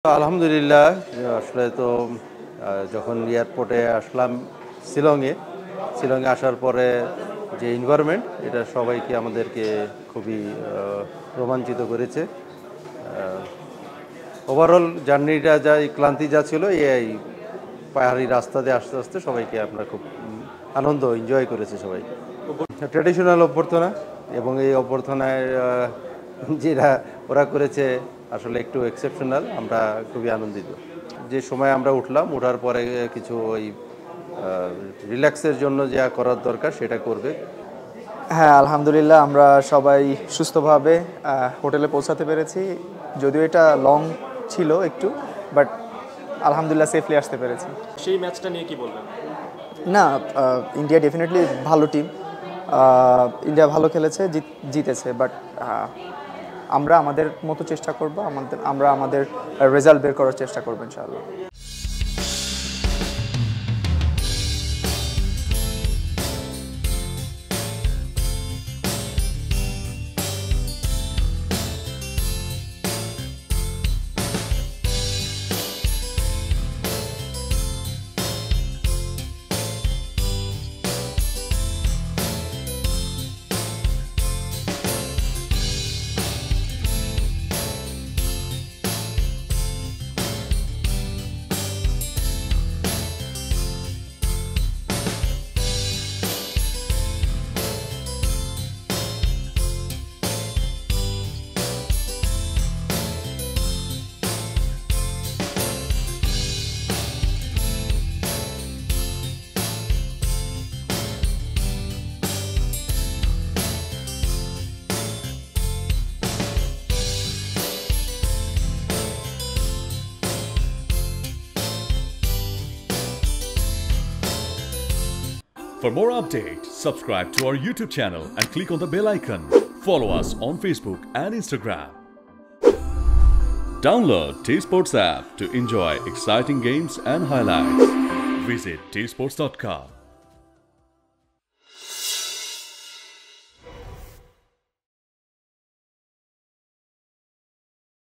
আলহামদুলিল্লাহ আসলে তো যখন এয়ারপোর্টে আসলাম শিলংয়ে আসার পরে যে এনভায়রনমেন্ট এটা সবাইকে আমাদেরকে খুবই রোমাঞ্চিত করেছে। ওভারঅল জার্নিটা যা ক্লান্তি যা ছিল এই পাহাড়ি রাস্তা দিয়ে আস্তে আস্তে সবাইকে আমরা খুব আনন্দ এনজয় করেছে সবাই। ট্র্যাডিশনাল অভ্যর্থনা এবং এই অভ্যর্থনায় যেটা ওরা করেছে আসলে একটু এক্সেপশনাল, আমরা খুবই আনন্দিত। যে সময় আমরা উঠলাম, ওঠার পরে কিছু ওই রিল্যাক্সের জন্য যা করার দরকার সেটা করবে। হ্যাঁ, আলহামদুলিল্লাহ আমরা সবাই সুস্থভাবে হোটেলে পৌঁছাতে পেরেছি। যদিও এটা লং ছিল একটু, বাট আলহামদুলিল্লাহ সেফলি আসতে পেরেছি। সেই ম্যাচটা নিয়ে কি বলবেন? না, ইন্ডিয়া ডেফিনেটলি ভালো টিম, ইন্ডিয়া ভালো খেলেছে, জিতেছে, বাট আমরা আমাদের মতো চেষ্টা করব, আমরা আমাদের রেজাল্ট বের করার চেষ্টা করব ইনশাআল্লাহ। For more updates, subscribe to our YouTube channel and click on the bell icon. Follow us on Facebook and Instagram. Download T-Sports app to enjoy exciting games and highlights. Visit tsports.com.